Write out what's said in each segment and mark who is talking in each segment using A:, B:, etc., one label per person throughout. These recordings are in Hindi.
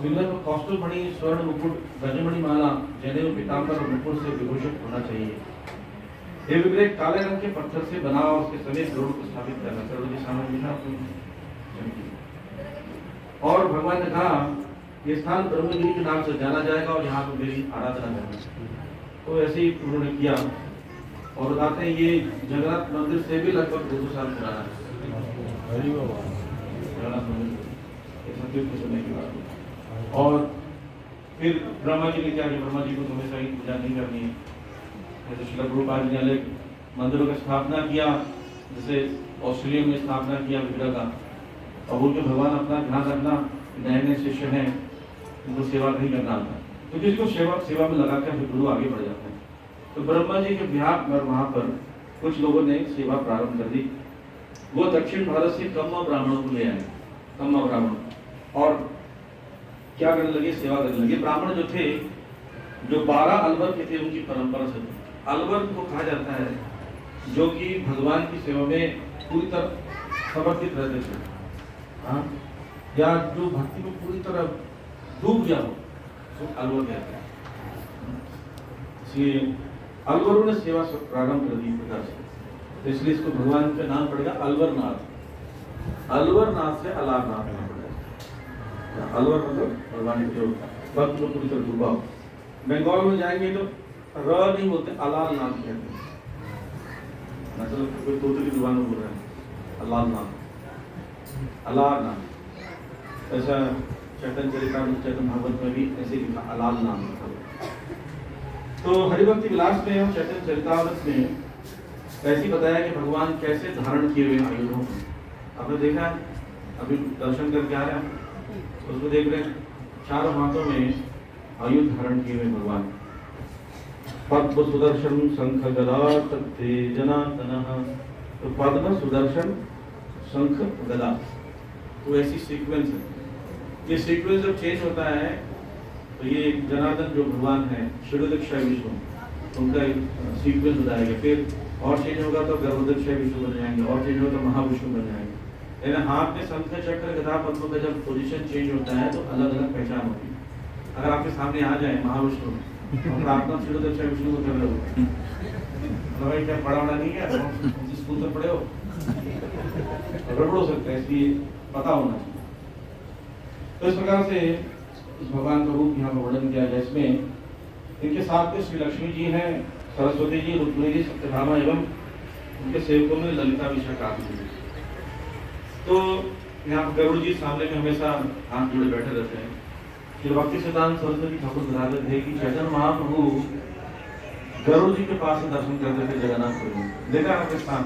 A: विग्रह को कौस्तुभ मणि, स्वर्ण मुकुट, गजमणि माला, जनेऊ, पीतांबर और मुकुट से विभूषित होना चाहिए। ये विग्रह काले रंग के पत्थर से बना और उसके सभी गरुड़ को स्थापित करना। गरुड़ की सामने लिखा और भगवान ने कहा ये स्थान ब्रह्मगिरी के नाम से जाना जाएगा और यहाँ पर मेरी आराधना करना। तो ऐसे ही उन्होंने किया और बताते हैं ये जगन्नाथ मंदिर से भी लगभग 200 साल पुराना है। जगन्नाथ मंदिर के समय की बात। और फिर ब्रह्मा जी ने क्या किया, ब्रह्मा जी को हमेशा ही पूजा नहीं करनी है। जैसे श्रील प्रभुपाद जी ने मंदिरों की स्थापना किया, जैसे ऑस्ट्रेलिया में स्थापना किया विग्रह का, और बोल के भगवान अपना ध्यान रखना, नए नए शिष्य हैं उनको सेवा नहीं करना आता, तो किसी को सेवा में लगा कर गुरु आगे बढ़ जाते हैं। तो ब्रह्मा जी के विहार पर वहां पर कुछ लोगों ने सेवा प्रारंभ कर दी। वो दक्षिण भारत से कम्मा ब्राह्मणों को ले आए, कम्मा ब्राह्मण, और क्या करने लगे, सेवा करने लगे। ब्राह्मण जो थे, जो 12 अलवर के थे, उनकी परंपरा से अलवर को कहा जाता है जो कि भगवान की सेवा में पूरी तरह समर्पित रहते थे, हाँ, या जो भक्ति में पूरी तरह डूब गया हो, तो अलवर कहते हैं। इसलिए अलवरों ने सेवा प्रारंभ कर दी प्रकार से, तो इसलिए इसको भगवान का नाम पड़ेगा अलवरनाथ। अलवरनाथ से अलारनाथ नाम पड़ेगा। अलवर मतलब भगवान के भक्त को पूरी तरह डूबा हो। बंगाल में जाएंगे तो र नहीं बोलते, अलालनाथ कहते हैं, मतलब कोई तोते की जुबान में बोल रहे हैं अलालनाथ, अलारनाथ। ऐसा चैतन्य चरितामृत, चैतन्य भागवत में भी ऐसे लिखा अलालनाथ। तो हरिभक्ति विलास में और चैतन्य चरितामृत में ऐसे बताया कि भगवान कैसे धारण किए हुए आयुधों को आपने देखा है, अभी दर्शन करके आ रहे हैं उसको देख रहे हैं, चारों हाथों में आयुध धारण किए हुए भगवान। पद्म सुदर्शन शंख गदा तत्ते जनार्दनः, तो पद्म सुदर्शन शंख गदा, तो ऐसी सीक्वेंस है। ये सीक्वेंस जब चेंज होता है तो ये जनार्दन जो भगवान है, षडोदक्षाय विष्णु, उनका सीक्वेंस बताएगा। फिर और चेंज होगा तो गर्भोदक्षाय विष्णु बन जाएंगे, और चेंज होगा तो महाविष्णु बन जाएंगे। यानी हाथ में शंख चक्र गदा पद्म का जब पोजीशन चेंज होता है तो अलग अलग पहचान होती है। अगर आपके सामने आ जाए महाविष्णु और प्रार्थना षडोदक्षाय विष्णु को कर रहे हो, तो भाई क्या पढ़ा नहीं है, स्कूल से पढ़े हो, गड़बड़ हो सकता है, इसलिए पता होना चाहिए। तो इस प्रकार से इस भगवान का रूप यहाँ पर वर्णन किया गया। इसमें इनके साथ में श्री लक्ष्मी जी हैं, सरस्वती जी, रुक्मिणी जी, सत्यभामा एवं उनके सेवकों में ललिता विशाखा। तो यहाँ पर गरुड़ जी सामने में हमेशा हाथ जोड़े बैठे रहते हैं। श्री भक्ति सिद्धांत सरस्वती ठाकुर बताते थे कि चैतन्य महाप्रभु गरुड़ जी के पास से दर्शन करते थे जगन्नाथपुरी में। देखा आपके स्थान,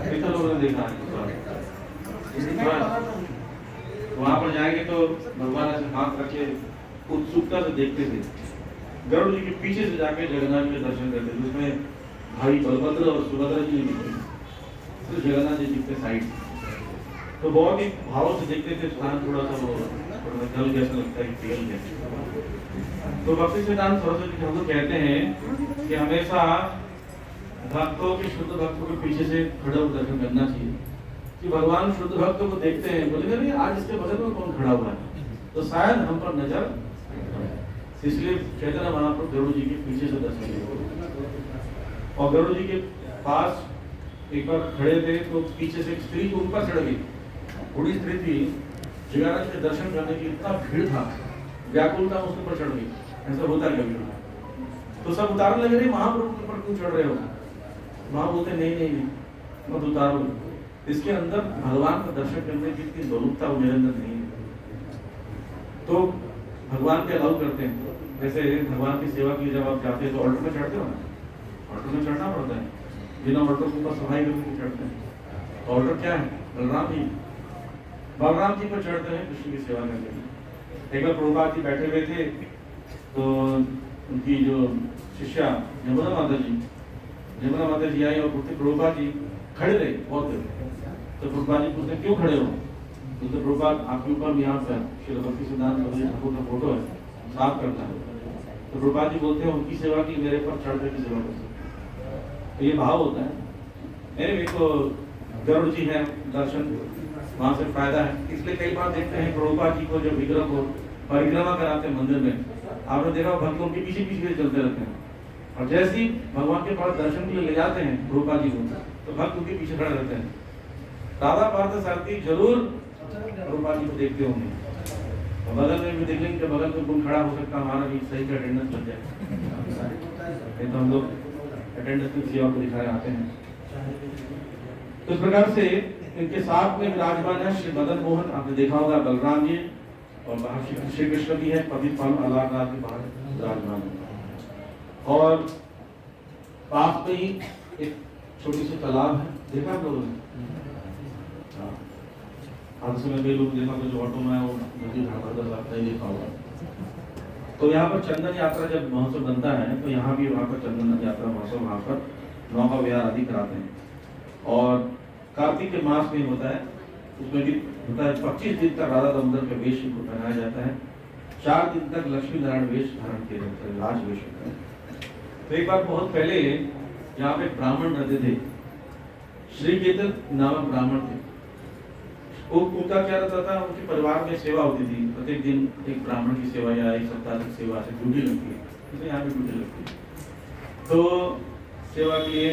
A: कितने लोगों ने देखा है? वहां पर जाएंगे तो भगवान ऐसे हाथ रखे उत्सुकता से देखते थे। गरुड़ जी के पीछे से जाके जगन्नाथ जी के दर्शन करते थे। उसमें भाई बलभद्र और सुभद्रा जी दिखते, तो जगन्नाथ जी दिखते साइड, तो बहुत ही भाव से देखते थे। स्थान थोड़ा सा वो जल जैसा लगता है, तेल जैसा। तो भक्ति सिद्धांत सरस्वती ठाकुर कहते हैं कि हमेशा भक्तों के, शुद्ध भक्तों के पीछे से खड़ा होकर दर्शन करना चाहिए। कि भगवान शुद्ध भक्तों को देखते हैं, बोलेंगे नहीं आज इसके बगल में कौन खड़ा हुआ है, तो शायद हम पर नजर, इसलिए चैतन्य महाप्रभु गरुड़ जी के पीछे से दर्शन किए। और गरुड़ जी के पास एक बार खड़े थे तो पीछे से एक स्त्री को ऊपर चढ़ गई, बूढ़ी स्त्री थी, जगन्नाथ के दर्शन करने की इतना भीड़ था, व्याकुलता उसके ऊपर चढ़ गई। ऐसा होता है कभी, तो सब उतारने लगे, महाप्रभु के ऊपर क्यों चढ़ रहे हो? वहां बोलते नहीं नहीं नहीं मत उतारो, इसके अंदर भगवान का दर्शन करने की इतनी जरूरता मेरे अंदर नहीं है। तो भगवान के अलाउ करते हैं। जैसे भगवान की सेवा की जब आप जाते हैं तो ऑल्टर में चढ़ते हो ना, ऑल्टर में चढ़ना पड़ता है, बिना ऑल्टर के ऊपर सफाई करके चढ़ते हैं। ऑल्टर क्या है? बलराम जी, बलराम जी पर चढ़ते हैं कृष्ण की सेवा करने के। एक बार प्रभुपाद जी बैठे हुए थे तो उनकी जो शिष्या यमुना माता जी आई और पूछते प्रभुपाद जी खड़े रहे बहुत देर। तो प्रभुपाद जी पूछते क्यों खड़े हो? तो प्रभुपाद आपके ऊपर यहाँ पर श्री भक्ति सिद्धांत ठाकुर का फोटो है, साफ करता है। तो प्रभुपाद जी बोलते हैं उनकी सेवा की, मेरे पर चढ़ करके सेवा करते। तो ये भाव होता है। मेरे तो गरुड़ जी है, दर्शन वहां से फायदा है। इसलिए कई बार देखते हैं प्रभुपाद जी को, जब विग्रह को परिक्रमा कराते हैं मंदिर में, आपने देखा भक्त उनके पीछे पीछे चलते रहते हैं, और जैसे ही भगवान के पास दर्शन के लिए ले जाते हैं रूपा जी को, तो भक्त उनके पीछे खड़े रहते हैं। राधा पार्थ सारथी जरूर रूपा जी को देखते होंगे, और बगल में भी देख लेंगे कि बगल में कौन खड़ा हो सकता है, हमारा भी सही का अटेंडेंस लग जाए, तो हम लोग अटेंडेंस की सेवा को दिखाए आते हैं। तो इस प्रकार से इनके साथ में विराजमान है श्री मदन मोहन, आपने देखा होगा बलराम जी, और बाहर श्री कृष्ण भी है, पतित पावन अलारनाथ के बाहर विराजमान है। और पास में ही एक छोटी सी तालाब है, देखा आप लोगों ने? हादसे में कई लोग देखा, जो ऑटो में है वो नदी घाट नहीं देखा होगा। तो यहाँ पर चंदन यात्रा जब महोत्सव बनता है, तो यहाँ भी वहाँ पर चंदन यात्रा महोत्सव वहाँ पर नौका विहार आदि कराते हैं। और कार्तिक के मास में होता है, उसमें भी होता है 25 दिन तक राधा दामोदर का वेश को पहनाया जाता है, 4 दिन तक लक्ष्मी नारायण वेश धारण किया जाता है, राज वेश होता है। तो एक बार बहुत पहले यहाँ पे ब्राह्मण रहते थे, श्री केतन नामक ब्राह्मण थे। उनका क्या रहता था, उनके परिवार में सेवा होती थी, प्रत्येक दिन एक ब्राह्मण की सेवा या एक सप्ताह तक सेवा से ड्यूटी लगती है, तो यहाँ पे ड्यूटी लगती है। तो सेवा के लिए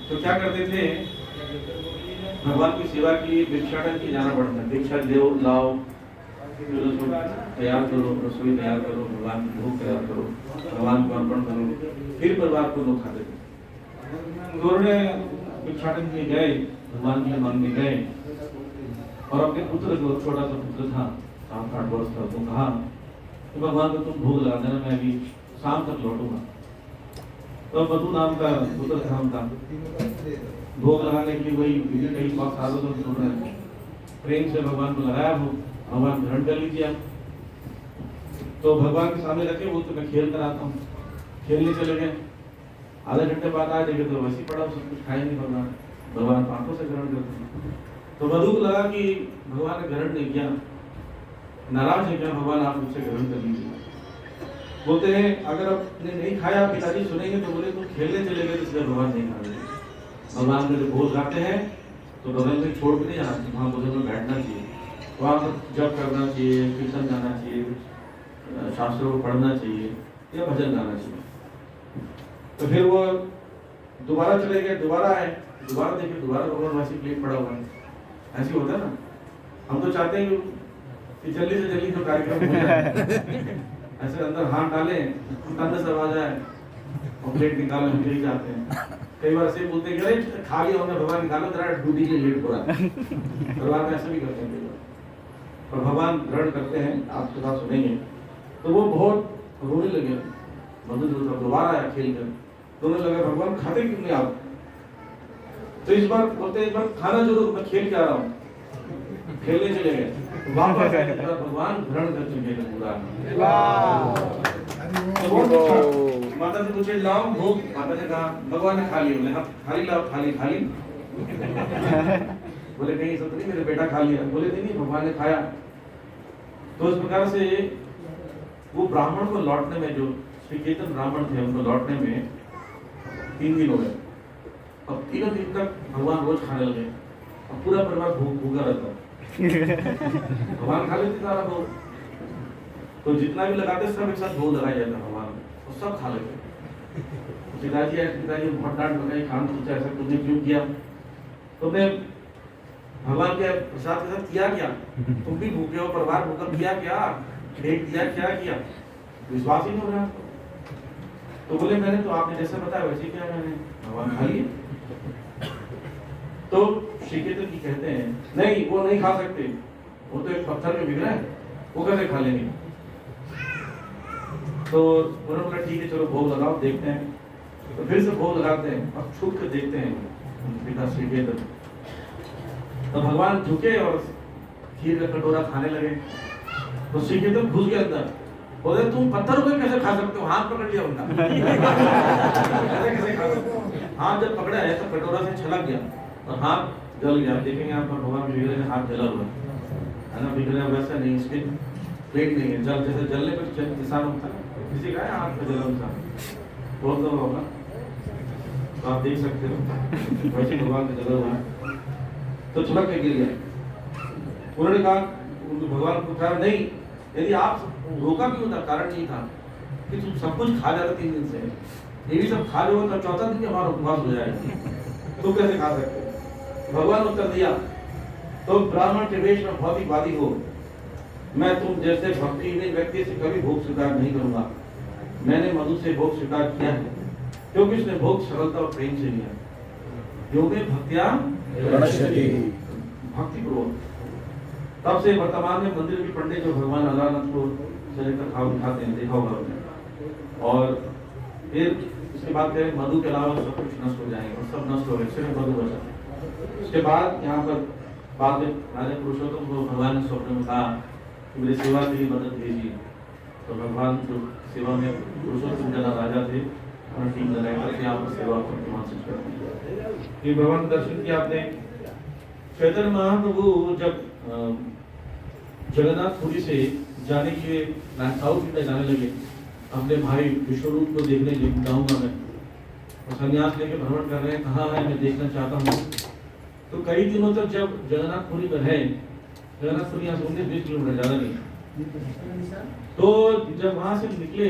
A: तो क्या करते थे, भगवान की सेवा के लिए भिक्षाटन की जाना पड़ता है, भिक्षा देओ लाओ, तैयार करो, रसोई तैयार करो, भगवान की भोग तैयार करो, भगवान को अर्पण करो, फिर परिवार को लोग खाते थे। तो उन्होंने भिक्षाटन के गए, भगवान के लिए मांगने गए, और अपने पुत्र को, छोटा सा पुत्र था 7-8 वर्ष का, तो कहा कि भगवान को तुम भोग लगा देना, मैं अभी शाम तक लौटूंगा। तो मधु नाम का पुत्र था उनका, भोग लगाने के लिए वही कई सालों से सुन रहे हैं, प्रेम से भगवान को लगाया, वो भगवान ग्रहण कर लीजिए। तो भगवान के सामने रखे, वो तो मैं खेल कर आता हूँ, खेलने चले गए। आधे घंटे बाद आए, देखे तो वैसे पड़ा, सब कुछ खाए नहीं भगवान, भगवान आंखों से ग्रहण करते हैं। तो मधु को लगा कि भगवान ने ग्रहण नहीं किया, नाराज है क्या भगवान, आप मुझसे ग्रहण कर लीजिए। बोलते हैं अगर आपने नहीं खाया, पिताजी सुनेंगे तो बोले तुम खेलने चले गए, इसलिए भगवान नहीं खा रहे। भगवान के जो भोज खाते हैं तो बगल में छोड़ के नहीं जाना, वहाँ बगल में बैठना चाहिए, वहाँ पर जप करना चाहिए, कीर्तन गाना चाहिए, शास्त्रों को पढ़ना चाहिए या भजन गाना चाहिए। तो फिर वो दोबारा चले गए, दोबारा आए, दोबारा देखे, दोबारा भगवान वैसे प्लेट पड़ा हुआ है। ऐसे होता है ना, हम तो चाहते हैं कि जल्दी से जल्दी जो कार्यक्रम हो जाए, ऐसे अंदर हाथ डालें, अंदर सब आ जाए और प्लेट निकालें, हम यही चाहते हैं। कई बार ऐसे बोलते हैं कि अरे खा लिया हमने, भगवान निकालो, तेरा ड्यूटी के लेट हो रहा है। परिवार में ऐसा भी करते हैं, और भगवान ग्रहण करते हैं, आपके साथ सुनेंगे। तो वो बहुत रोने लगे, मधु दोबारा आया खेल कर, रोने लगे, भगवान खाते क्यों नहीं आप? तो इस बार बोलते हैं, इस बार खाना जरूर, मैं खेल के आ रहा हूँ, खेलने चले गए, वापस भगवान ग्रहण कर चुके हैं पूरा। माता से पूछे लाओ भोग, माता ने कहा भगवान ने खा लिया, बोले हाँ खाली लाओ, खाली खाली। बोले नहीं सब नहीं, मेरे बेटा खा लिया, बोले नहीं भगवान ने खाया। तो इस प्रकार से वो ब्राह्मण को लौटने में, जो श्री केतन ब्राह्मण थे, उनको लौटने में 3 दिन हो गए। अब 3 दिन तक भगवान रोज खाने लगे, और पूरा परिवार भूखा रहता, भगवान खा लेते सारा भोग। तो जितना भी लगाते सब एक साथ भोग लगाया जाता भगवान, और सब खा लेते। पिताजी बहुत डांट लगाई, खान पूछा ऐसा तुमने क्यों किया, तुमने भगवान के प्रसाद के साथ किया क्या, तुम भी भूखे हो, परिवार भूखा, किया क्या, फेंक दिया, क्या किया? विश्वास ही नहीं हो रहा। तो बोले मैंने तो आपने जैसे बताया वैसे किया, मैंने भगवान खा लिए। तो श्री केतन जी कहते हैं नहीं, वो नहीं खा सकते, वो तो एक पत्थर में विग्रह है, वो कैसे खा लेंगे? तो उन्होंने बोला ठीक है चलो भोग लगाओ, देखते हैं। तो फिर से भोग लगाते हैं, और छुप कर देखते हैं पिता श्री केतन। तो भगवान झुके और खीर का कटोरा खाने लगे। तो श्री केतन घुस गए अंदर, बोले तुम पत्थर को कैसे खा सकते हो? हाथ पकड़ लिया उनका। कैसे खा सकते हो? हाथ जब पकड़ा है तो कटोरा से छलक गया और हाथ जल गया। देखेंगे आप भगवान विग्रह में हाथ जला हुआ है ना, विग्रह वैसा नहीं, इसके प्लेट नहीं है, जल जैसे जलने पर निशान होता है, किसी का है हाथ पे जला निशान, बहुत दफा होगा, तो आप देख सकते हो वैसे भगवान का जला हुआ है। तो छलक के गिर गया। उन्होंने कहा, भगवान को कहा नहीं, यदि आप रोका भी होता, कारण नहीं था कि तुम सब कुछ खा जाते 3 दिन से, ये भी सब खा लो तो चौथा दिन हमारा उपवास हो जाएगा, तुम कैसे खा सकते? भगवान उत्तर दिया, तो ब्राह्मण के वेश में भौतिकवादी हो, मैं तुम जैसे भक्तिहीन व्यक्ति से कभी भोग स्वीकार नहीं करूंगा। मैंने मधु से भोग स्वीकार किया है, क्योंकि उसने भोग सरलता और प्रेम से लिया। योगे भक्त्या भक्ति पूर्वक। तब से वर्तमान में मंदिर के पंडित जो भगवान अलारनाथ को चलकर खाते हैं, देखा होगा आपने। और फिर उसके बाद कहें मधु के अलावा सब कुछ नष्ट हो जाएंगे, और सब नष्ट हो गए, सिर्फ मधु बचा। उसके बाद यहाँ पर बाद में राजा पुरुषोत्तम को भगवान ने स्वप्न में कहा कि मेरी सेवा के लिए मदद भेजिए। तो भगवान जो सेवा में पुरुषोत्तम जना राजा थे, उन्होंने टीम लगाकर यहाँ पर सेवा करके भगवान का दर्शन किया आपने। चैतन्य महाप्रभु जब जगन्नाथपुरी से जाने के लिए साउथ इंडिया जाने लगे, अपने भाई विश्वरूप को देखने जाऊंगा मैं, और संन्यास लेके भ्रमण कर रहे हैं, कहाँ है मैं देखना चाहता हूँ। तो कई दिनों तक जब जगन्नाथपुरी में रहे, जगन्नाथपुरी यहाँ से 19-20 किलोमीटर ज्यादा नहीं, तो जब वहां से निकले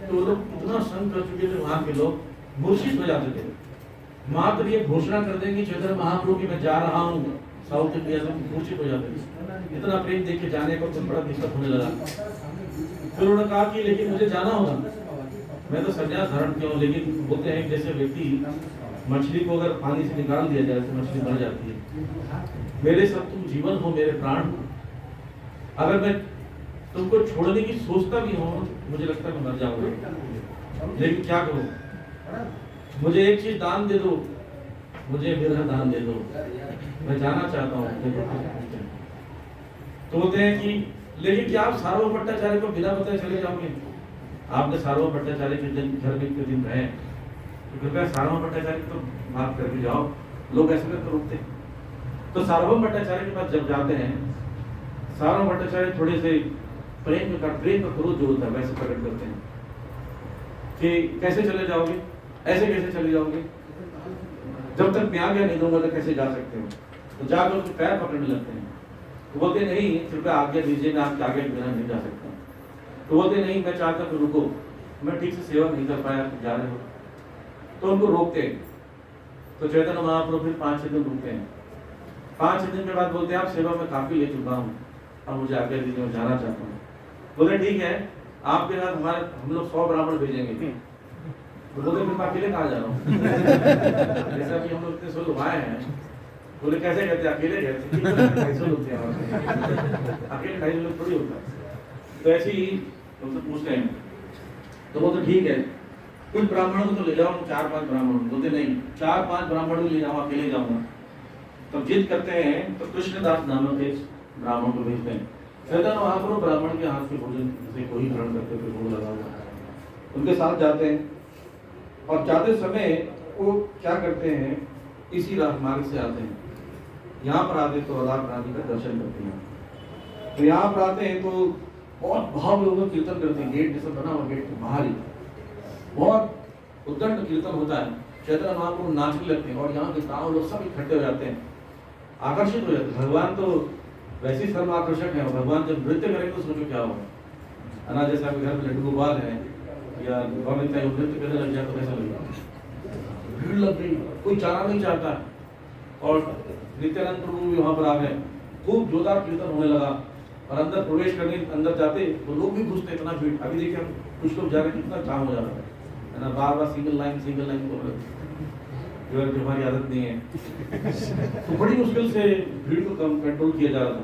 A: तो लोग इतना संग कर चुके थे, वहां के लोग मूर्छित हो जाते थे। मात्र ये घोषणा कर देंगे चैतन्य महाप्रभु की मैं जा रहा हूँ साउथ इंडिया से, मूर्छित हो जाते थे। इतना प्रेम देख के जाने पर बड़ा दिक्कत होने लगा। फिर उन्होंने कहा कि लेकिन मुझे जाना होगा, मैं तो संन्यास धारण किया हूँ। लेकिन बोलते हैं जैसे व्यक्ति मछली को अगर पानी से निकाल दिया जाए तो मछली मर जाती है, मेरे सब तुम जीवन हो, मेरे प्राण हो, अगर मैं तुमको छोड़ने की सोचता भी हूँ, मुझे लगता है मैं मर जाऊंगा। लेकिन क्या करूं, मुझे एक चीज दान दे दो, मुझे मेरा दान दे दो, मैं जाना चाहता हूँ। तो बोलते हैं कि लेकिन क्या आप सार्वभौम भट्टाचार्य को बिना बताए चले जाओगे? आपने सार्वभौम भट्टाचार्य के घर में इतने दिन रहे, तो कृपया सार्वभौम भट्टाचार्य को तो बात करके जाओ। लोग ऐसे करके रुकते। तो सार्वभौम भट्टाचार्य के पास जब जाते हैं, सार्वभौम भट्टाचार्य थोड़े से प्रेम का क्रोध जो होता है वैसे प्रकट करते हैं कि कैसे चले जाओगे, ऐसे कैसे चले जाओगे, जब तक मैं आज्ञा नहीं दूंगा तो कैसे जा सकते हो? तो जाकर उसके पैर पकड़ने लगते हैं। तो बोलते नहीं, कृपया आज्ञा दीजिए, मैं आपके आगे बिना नहीं जा सकता। तो बोलते नहीं, मैं चाहता हूँ रुको, मैं ठीक से सेवा नहीं कर पाया, जा रहे हो। तो उनको रोकते। तो चैतन्य महाप्रभु फिर 5-6 दिन रुकते हैं। 5-6 दिन के बाद बोलते हैं आप सेवा में काफी ले चुका हूँ, अब मुझे आज्ञा दीजिए, मैं जाना चाहता हूँ। बोले ठीक है, आपके साथ हम लोग 100 ब्राह्मण भेजेंगे। तो बोले फिर मैं अकेले कहाँ जा रहा हूँ? जैसा कि हम लोग इतने 100 लोग आए हैं। बोले कैसे कहते, अकेले गए थे? 250 लोग थे अकेले 250 लोग थोड़ी होता। तो ऐसे ही उनसे पूछते हैं। तो बोलते ठीक है, कुछ ब्राह्मणों को तो ले जाओ, 4-5 ब्राह्मण। बोलते नहीं, 4-5 ब्राह्मणों को ले जाओ, अकेले जाऊंगा। तब जिद करते हैं तो कृष्णदास नामक एक ब्राह्मण को भेजते हैं। चैतन्य महाप्रभु ब्राह्मण के हाथ के भोजन से कोई ग्रहण करते थे, भोग लगा हुआ, उनके साथ जाते हैं। और जाते समय वो क्या करते हैं, इसी राजमार्ग से आते हैं, यहाँ पर आते तो अलारनाथ जी का दर्शन करते हैं। तो यहाँ पर आते हैं तो बहुत भाव लोग कीर्तन करते हैं। गेट जैसा बना हुआ, गेट के बाहर ही बहुत उद्दंड कीर्तन होता है। चैतन्य महाप्रभु नाचने लगते हैं और यहाँ के गाँव लोग सब इकट्ठे हो जाते हैं, आकर्षित हो जाते हैं। भगवान तो वैसे ही सर्व आकर्षक है, भगवान जब नृत्य करेंगे तो सोचो क्या होगा। अना जैसा घर में लड्डू गोपाल है या नृत्य करने लग जाए तो कैसा लगेगा? भीड़ लग गई, कोई जाना नहीं चाहता। और नित्यानंद प्रभु भी वहां पर आ गए, खूब जोरदार कीर्तन होने लगा। और अंदर प्रवेश करने अंदर जाते तो लोग भी घुसते, इतना भीड़। अभी देखिए हम कुछ लोग जा रहे हैं, कितना जाम हो जा रहा है ना, बार बार सिंगल लाइन बोल रहे, जो हमारी आदत नहीं है। तो बड़ी मुश्किल से भीड़ को कम कंट्रोल किया जा रहा था।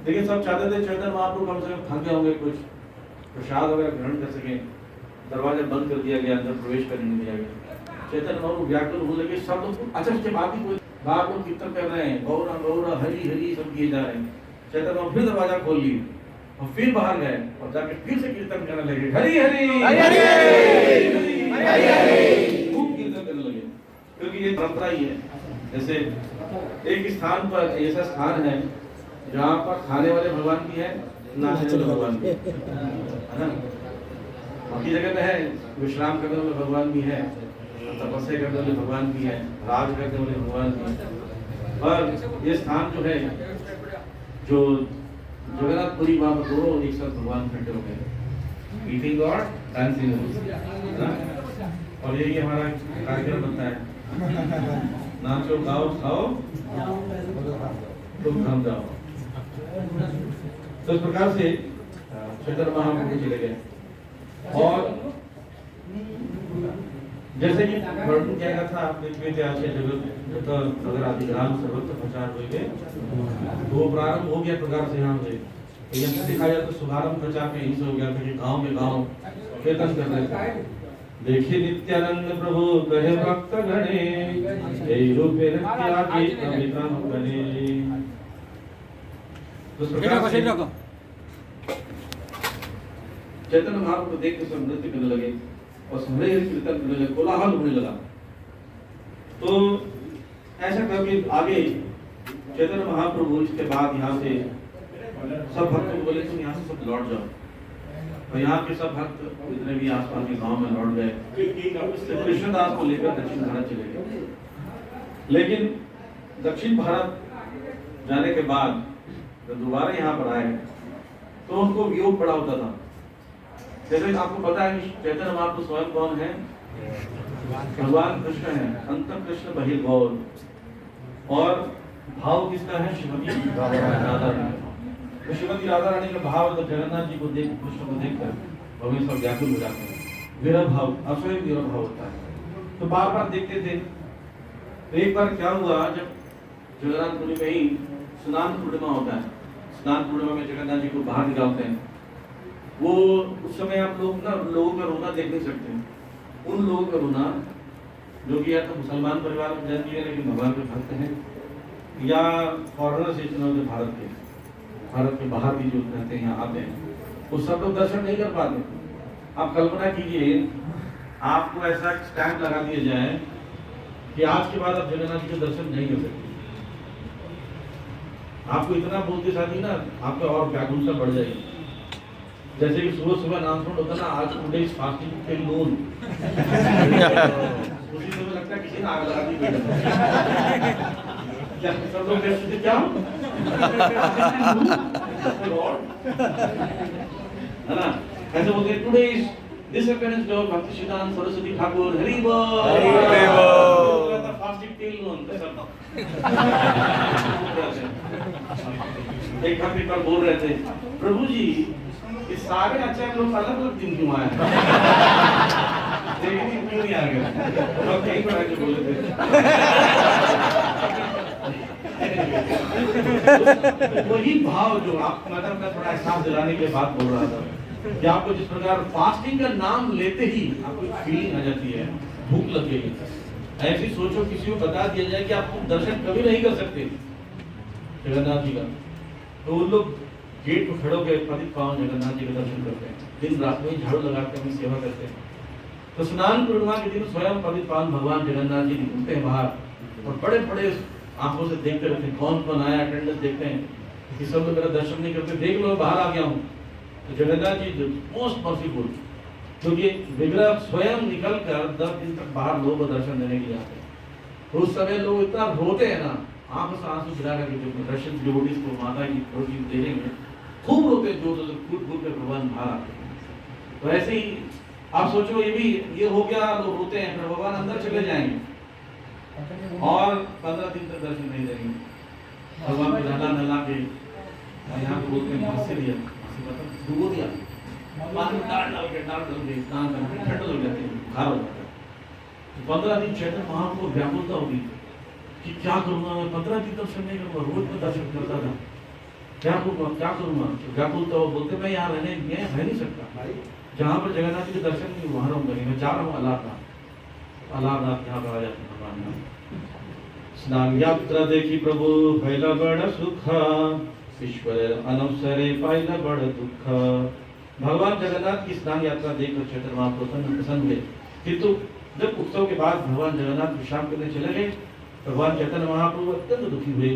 A: लेकिन सब चाहते थे चैतन्य महाप्रभु कम से कम थक गए होंगे, कुछ प्रसाद वगैरह ग्रहण कर सके। दरवाजा बंद कर दिया गया, अंदर प्रवेश करने नहीं दिया गया। चैतन्य महाप्रभु व्याकुल होने लगे, सब लोग। अच्छा, उसके बाद भी कोई बाहर लोग कीर्तन कर रहे हैं, गौरा गौरा हरी हरी सब किए जा रहे हैं। चैतन्य महाप्रभु फिर दरवाजा खोल लिए और फिर बाहर गए और जाके फिर से कीर्तन करने लगे, हरी हरी खूब कीर्तन करने लगे। क्योंकि ये परंपरा ही है। जैसे एक स्थान पर ऐसा स्थान है जहाँ पर खाने वाले भगवान भी है, नाचने वाले भगवान भी है ना। बाकी जगह में है विश्राम करने वाले भगवान भी है, तपस्या करने वाले भगवान भी है, राज करने वाले भगवान भी है। और ये स्थान जो है, जो जगन्नाथपुरी वहां पर दोनों एक साथ भगवान खड़े हो गए, ईटिंग और डांसिंग, और यही हमारा कार्यक्रम बनता है, नाचो गाओ खाओ तुम धाम जाओ। तो इस प्रकार से चैतन्य महाप्रभु चले गए। और जैसे कि वर्णन किया गया था, आप देखिए इतिहास के जगत अगर अधिग्राम सर्वत्र प्रचार हुए गए, तो प्रारंभ हो गया प्रकार से यहाँ से। तो यहाँ से देखा जाए तो शुभारंभ प्रचार में यही से हो गया था कि गांव में गांव कीर्तन कर रहे थे। देखिए नित्यानंद प्रभु कहे भक्त गणे, हे रूपे नित्यादि अमितम गणे। तो चैतन्य महाप्रभु देख के सब नृत्य करने लगे और समरे कीर्तन करने लगे, कोलाहल होने लगा। तो ऐसा करके आगे चैतन्य महाप्रभु इसके बाद यहाँ से सब भक्तों को बोले तुम यहाँ से सब लौट जाओ। और यहाँ के सब भक्त जितने भी आसपास के गांव में लौट गए, कृष्णदास को लेकर दक्षिण भारत चले गए। लेकिन दक्षिण भारत जाने के बाद जब दोबारा यहाँ पर आए तो उनको वियोग बड़ा होता था। जैसे आपको पता है कि चैतन्य महाप्रभु स्वयं कौन है? भगवान कृष्ण है, अंत कृष्ण बहिर्भव। और भाव किसका है? श्रीमती राधा रानी। तो श्रीमती राधा रानी का भाव तो जगन्नाथ जी को देख, कृष्ण को देखकर भगवान सब व्याकुल हो जाते हैं। विरह भाव, असवय विरह भाव होता है। तो बार बार देखते थे। तो एक बार क्या हुआ, जब जगन्नाथपुरी में ही स्नान पूर्णिमा होता है, स्नान पूर्णिमा में जगन्नाथ जी को बाहर निकालते हैं। वो उस समय आप लोग ना लोगों का रोना देख नहीं सकते। उन लोगों का रोना जो कि या तो मुसलमान परिवार में जन्म लिए लेकिन भगवान के भक्त हैं, या फॉरेनर से चुने हुए भारत के बाहर भी जो रहते हैं यहाँ आते हैं, वो सब लोग दर्शन नहीं कर पाते। आप कल्पना कीजिए, आपको ऐसा स्टैंप लगा दिया जाए कि आज के बाद आप जगन्नाथ जी के दर्शन नहीं कर सकते। आपको इतना बोलते साथ ही ना आपका और व्याकुलता बढ़ जाएगी। जैसे कि सुबह सुबह अनाउंसमेंट होता ना, आज टुडे इज फास्टिंग टिल नून, उसी समय लगता है किसी ने आग लगा दी बेटा। क्या सब लोग कहते क्या है ना, ऐसे बोलते हैं today is this appearance of भक्ति सिद्धांत सरस्वती ठाकुर, हरि बोल, फास्टिंग टिल नून। एक भक्त पर बोल रहे थे, प्रभु जी ये सारे आचार्य लोग अलग अलग दिन क्यों आए? क्यों नहीं आ गए? तो कहीं पर आके बोले थे। वही भाव जो आप मतलब मैं थोड़ा एहसास दिलाने के बाद बोल रहा था कि आपको जिस प्रकार फास्टिंग का नाम लेते ही आपको फीलिंग आ जाती है, भूख लग गई। ऐसी सोचो किसी को बता दिया जाए कि आप दर्शन कभी नहीं कर सकते जगन्नाथ जी का, तो उन लोग गेट पर खड़े होकर पतित पावन जगन्नाथ जी का दर्शन करते हैं। दिन रात में झाड़ू लगाकर अपनी सेवा करते हैं। तो स्नान पूर्णिमा के दिन स्वयं पतित पावन भगवान जगन्नाथ जी निकलते हैं बाहर और बड़े बड़े आंखों से देखते रहते हैं कौन कौन आया, अटेंडेंस देखते हैं कि सब लोग मेरा दर्शन नहीं करते, देख लो बाहर आ गया हूँ। तो जगन्नाथ जी मोस्ट मर्सीफुल, क्योंकि विग्रह स्वयं निकल कर 10 दिन तक बाहर लोगों को दर्शन देने के लिए आते हैं। तो उस समय लोग इतना रोते हैं ना, आंखों से आंसू गिरा करके रशियन डिवोटीज को माता की प्रोटीन देने में खूब रोते हैं, जो कूद कूद कर भगवान बाहर आते हैं। तो ऐसे ही आप सोचो, ये हो गया, लोग रोते हैं, फिर भगवान अंदर चले जाएंगे और 15 दिन तक दर्शन नहीं देंगे। भगवान को नहला के यहाँ पे बोलते हैं घासे दिया, मतलब डुबो दिया, पानी डाल के स्नान करके ठंडा हो जाती है, बुखार हो जाता है। 15 दिन चैतन्य महाप्रभु को व्याकुलता होगी कि क्या करूँगा मैं, 15 दिन दर्शन नहीं करूँगा, रोज में दर्शन करता था, क्या करूँगा। व्याकुलता हो, बोलते मैं यहाँ रह नहीं सकता, जहाँ पर जगन्नाथ जी के दर्शन नहीं वहाँ रहूँगा, मैं जा रहा हूँ अलारनाथ यहाँ पर आ जाते हैं भगवान। स्नान यात्रा देखी प्रभु भैला बड़ा सुख, ईश्वर अनवसरे पाइला बड़ा दुख। भगवान जगन्नाथ की स्नान यात्रा देखकर चैतन्य महाप्रभु प्रसन्न हुए, किंतु जब उत्सव के बाद भगवान जगन्नाथ विश्राम करने चले गए, भगवान चैतन्य महाप्रभु अत्यंत दुखी हुए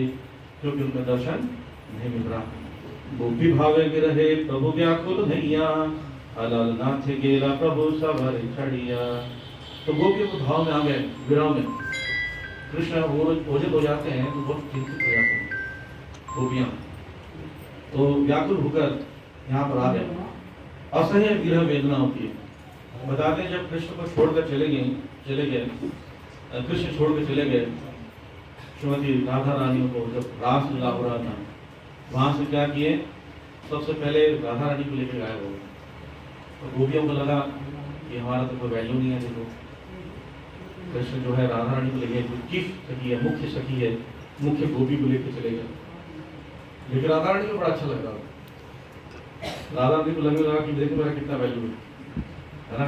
A: क्योंकि उनका दर्शन नहीं मिल रहा। गोपी भावे रहे प्रभु व्याकुल भैया, अलल नाथ गेला प्रभु सवर छड़िया। तो गोपी को भाव में आ गए, विरह में। कृष्ण ओझल हो जाते हैं तो बहुत चिंतित हो जाते हैं गोपियां। तो व्याकुल होकर यहाँ पर आ गए। असह्य विरह वेदना होती है। बताते हैं जब कृष्ण को छोड़कर चले गए कृष्ण छोड़कर चले गए श्रीमती राधा रानी को, जब रास लीला हो रहा था, वहां से क्या किए, सबसे पहले राधा रानी को लेकर गायब हो गए। तो गोपियों को लगा कि हमारा तो कोई वैल्यू नहीं है, देखो कृष्ण जो है राधा रानी को लेके, जो चीफ सखी है, मुख्य सखी है, मुख्य गोपी को लेकर चले गए। लेकिन राधा रानी को बड़ा अच्छा लग रहा था। राधा रानी को लगेगा कि देखो मेरा कितना वैल्यू है ना,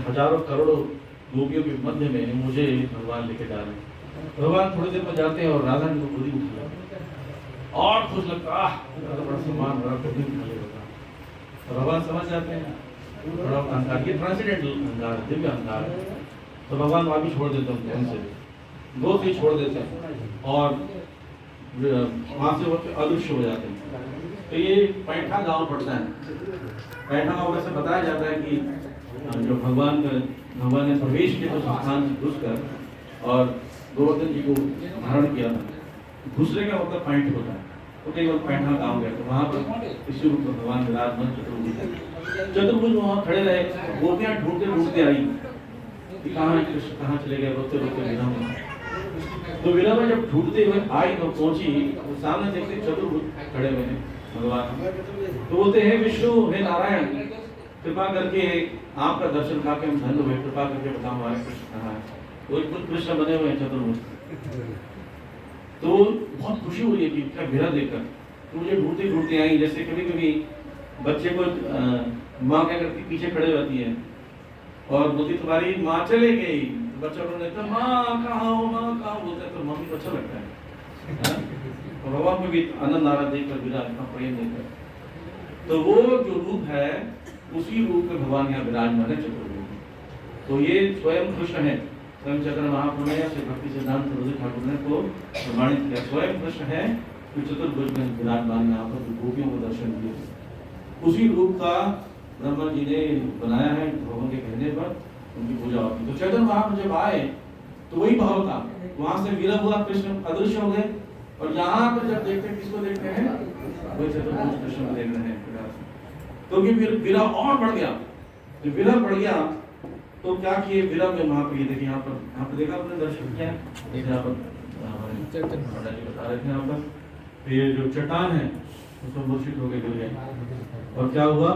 A: हजारों करोड़ों गोपियों के मध्य में मुझे भगवान लेके जा रहे हैं। भगवान थोड़ी देर में जाते हैं और राधा रानी को खुद ही उठा और खुश लगता, बड़ा सम्मान, बड़ा खुद ही उठा लेता। भगवान समझ जाते हैं थोड़ा अहंकार, ये ट्रांसेंडेंटल अहंकार, दिव्य अहंकार है। तो भगवान वहाँ भी छोड़ देते हैं, उनसे दो से छोड़ देते हैं और वहाँ से वो अदृश्य हो जाते हैं। तो ये पैठा गांव पड़ता है। पैठा गांव से बताया जाता है कि जो भगवान ने प्रवेश किया तो स्थान से घुसकर और गोवर्धन जी को धारण किया था। दूसरे का मतलब पैंठ होता है, तो केवल पैठा गांव गया, तो वहाँ पर इसी रूप में भगवान विराजमान चतुर्भुज वहाँ खड़े रहे। गोपियाँ ढूंढते आई कि कहाँ कृष्ण, कहाँ चले गए, रोते रोते विरह में। तो विरह में जब ढूंढते हुए आई तो पहुंची, तो सामने देखते चतुर्भुज खड़े हुए हैं भगवान। तो बोलते हैं विष्णु, हे नारायण, कृपा करके आपका दर्शन करके हम धन्य हुए, कृपा करके बताओ हमारे कृष्ण कहाँ है। वो खुद कृष्ण बने हुए हैं चतुर्भुज। तो बहुत खुशी हुई है कि क्या विरह देखकर। तो मुझे ढूंढते ढूंढते आई, जैसे कभी कभी बच्चे को माँ क्या करती, पीछे खड़े रहती है और बोलती तुम्हारी माँ चले गई, तो बच्चा रोने लगता, माँ कहाँ हो, माँ कहाँ बोलते, तो मम्मी को अच्छा लगता है। तो भगवान को भी आनंद आ रहा देखकर, विराज इतना प्रेम देखकर। तो वो जो रूप है उसी रूप में भगवान यहाँ विराजमान है चतुर्भुज। तो ये स्वयं कृष्ण है, स्वयं चैतन्य महाप्रभु ने श्री भक्ति सिद्धांत सरस्वती ठाकुर ने को प्रमाणित किया, स्वयं कृष्ण है जो चतुर्भुज में विराजमान यहाँ पर गोपियों को दर्शन दिए। उसी रूप का ब्रह्मा जी ने बनाया है, भगवान के कहने पर उनकी पूजा होती। तो चैतन्य महाप्रभु जब आए तो वही भाव था, वहां से विरह हुआ, कृष्ण अदृश्य हो गए और यहाँ पर जब देखते हैं किसको देखते हैं, वही चतुर्भुज कृष्ण को देख रहे हैं। क्योंकि फिर विरह और बढ़ गया, जब विरह बढ़ गया तो क्या किए, विरह में वहां पर ये देखिए, यहाँ पर देखा आपने दर्शन किया, यहाँ पर बता रहे थे, यहाँ पर ये जो चट्टान है उसमें मूर्छित होकर गिर गए और क्या हुआ,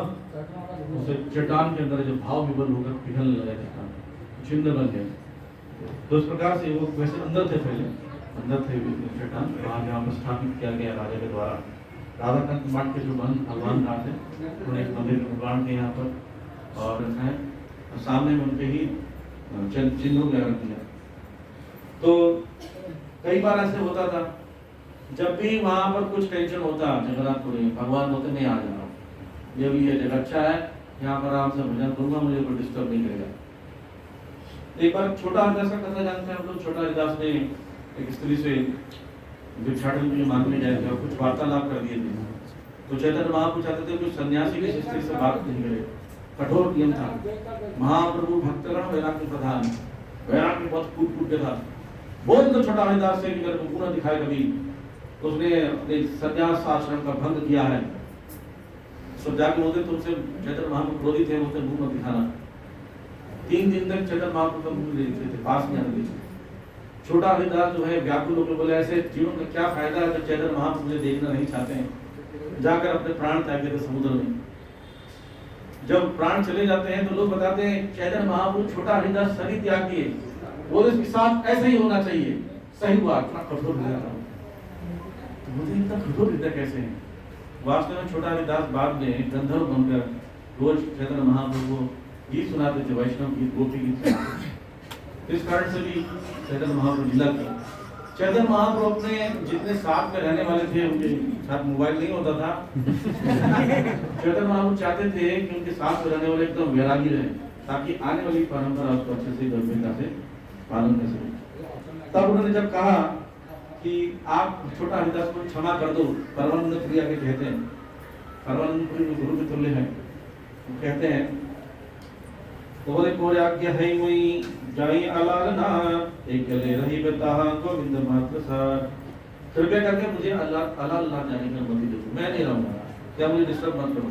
A: उसे चट्टान के अंदर जो भाव विबल होकर पिघलने लगा, चट्टान छिन्न बन गए। तो इस प्रकार से वो वैसे अंदर थे, पहले अंदर थे चट्टान, वहाँ जहाँ पर स्थापित किया गया राजा के द्वारा। राधाकांत मठ के जो भगवान रहा थे उन्होंने एक मंदिर निर्माण किया यहाँ पर और है सामने में उनके ही चिन्हों में रख दिया। तो कई बार ऐसे होता था, जब भी वहां पर कुछ टेंशन होता जगन्नाथपुरी में, भगवान होते नहीं आ जाना, ये भी ये जगह अच्छा है, यहाँ पर आराम से भजन करूंगा, मुझे कोई डिस्टर्ब नहीं करेगा। एक बार छोटा हरिदास का कथा जानते हैं हम लोग। छोटा हरिदास ने एक स्त्री से भिक्षाटन के लिए मांगने गए थे और कुछ वार्तालाप कर दिए थे। तो चैतन्य महाप्रभु चाहते थे कि सन्यासी की स्त्री से बात नहीं करे, कठोर नियम था। महाप्रभु भक्तगण वैराग्य प्रधान, वैराग्य बहुत कूट कूट के था। बोल तो छोटा हरिदास से मेरे को पूरा दिखाए कभी, तो उसने अपने सन्यास आश्रम का भंग किया है। सब जाके बोलते तुमसे चैतन्य महाप्रभु क्रोधित है, बोलते मुंह मत दिखाना। 3 दिन तक चैतन्य महाप्रभु का मुंह नहीं देखते थे, पास नहीं आने देते। छोटा हरिदास जो है व्याकुल होकर बोले ऐसे जीवन का क्या फायदा है जब चैतन्य महाप्रभु मुझे देखना नहीं चाहते हैं। जाकर अपने प्राण त्याग देते समुद्र में। जब प्राण चले जाते हैं तो लोग बताते हैं चैतन्य महाप्रभु छोटा हरिदास सभी त्याग दिए, बोले इसके साथ ऐसे ही होना चाहिए। सही हुआ, इतना कठोर हृदय था। तो मुझे इतना कठोर हृदय कैसे है? वास्तव में छोटा हरिदास बाद में गंधर्व बनकर रोज चैतन्य महाप्रभु को गीत सुनाते थे, वैष्णव गीत, गोपी गीत। इस कारण से भी चैतन्य महाप्रभु लीला की। चैतन्य महाप्रभु अपने जितने साथ में रहने वाले थे, उनके साथ मोबाइल नहीं होता था। चैतन्य महाप्रभु चाहते थे कि उनके साथ में रहने वाले एकदम वैरागी रहे, ताकि आने वाली परंपरा उसको अच्छे से गंभीरता से पालन कर सके। तब उन्होंने जब कहा कि आप छोटा हरिदास को क्षमा कर दो, परमानंद प्रिया के कहते हैं, परमानंद प्रिय गुरु के तुल्य है, वो कहते हैं तोरे को आज्ञा है मुई जाई अलालना एकले रही बता गोविंद मात्र सार। कृपया करके मुझे अल्लाह अल्लाह जाने की अनुमति दो, मैं नहीं रहूंगा, क्या मुझे डिस्टर्ब मत करो,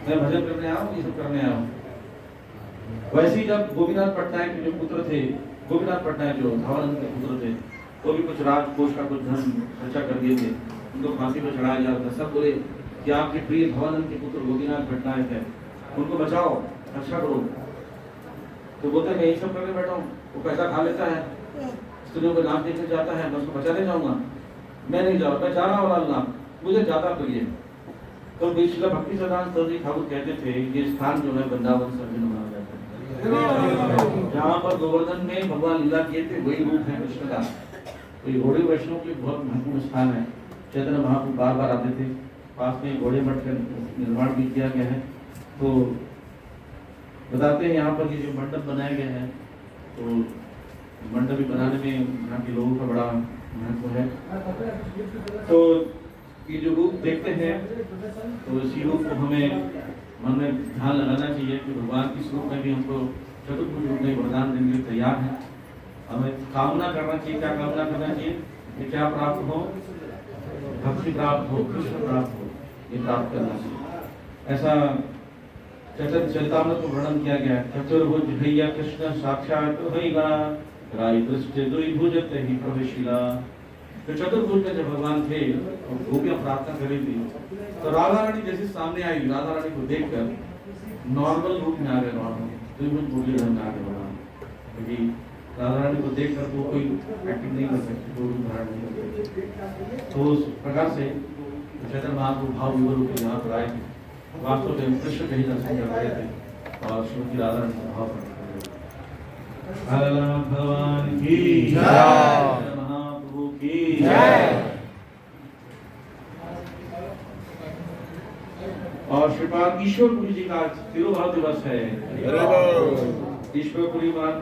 A: मैं भजन करने आया हूँ, ये सब करने आया हूँ। वैसे ही जब गोपीनाथ पटनायक के जो पुत्र थे, गोपीनाथ पटनायक जो धवानंद के पुत्र थे, वो भी कुछ राजकोष का कुछ धन खर्चा कर दिए थे, उनको फांसी पर चढ़ाया जा रहा था। सब बोले कि आपके प्रिय धवानंद के पुत्र गोपीनाथ पटनायक है, उनको बचाओ, रक्षा करो। तो बोलते मैं यही सब करने बैठा हूँ, वो पैसा खा लेता है, स्त्रियों को नाम देखने जाता है, मैं उसको बचाने जाऊंगा, मैं नहीं जाऊँ, मैं जा रहा हूँ अल्लाह, मुझे ज्यादा प्रिय। तो श्रील भक्ति सिद्धांत सरस्वती ठाकुर कहते थे ये स्थान जो है वृंदावन सर्जन माना जाता है, जहाँ पर गोवर्धन में भगवान लीला किए थे वही रूप है कृष्ण का। तो ये घोड़े वैष्णव के बहुत महत्वपूर्ण स्थान है। चैतन्य महाप्रभु बार बार आते थे, पास में घोड़े मठ का निर्माण भी किया गया है। तो बताते हैं यहाँ पर ये जो मंडप बनाया गया है, तो मंडप बनाने में यहाँ के लोगों का बड़ा महत्व है। तो ये जो रूप देखते हैं, तो इसी रूप को हमें मन में ध्यान लगाना चाहिए कि भगवान किस रूप में भी हमको चतुर्भुज रूप में वरदान देने के लिए तैयार है। हमें कामना करना चाहिए, क्या कामना करना चाहिए कि क्या प्राप्त हो, भक्ति प्राप्त हो, कृष्ण प्राप्त हो, ये प्राप्त करना चाहिए। ऐसा चैतन्य चरितामृत में वर्णन किया गया है, चतुर्भुज भैया कृष्ण साक्षात होइगा, राई दृष्टि दुई भुजत ही प्रवेशिला। तो चतुर्भुज में जब भगवान थे गोपियां प्रार्थना कर रही थी, तो राधा रानी जैसे सामने आई, राधा रानी को देखकर नॉर्मल रूप में आ गए, नॉर्मल त्रिभुज गोपी धर्म में आ गए भगवान, क्योंकि राधा रानी को देखकर वो कोई एक्टिंग नहीं कर सकती, कोई रूप धारण नहीं कर सकती। तो उस प्रकार से चैतन्य महाप्रभु भाव विभोर रूप में यहाँ पर आए थे, वास्तव में कृष्ण कहीं दर्शन कर रहे थे और श्रीमती राधा रानी का भाव प्रकट कर रहे थे। भगवान की जय, महाप्रभु की जय। और श्रीपाद ईश्वरपुरी जी का तिरुभाव दिवस है। ईश्वरपुरी मान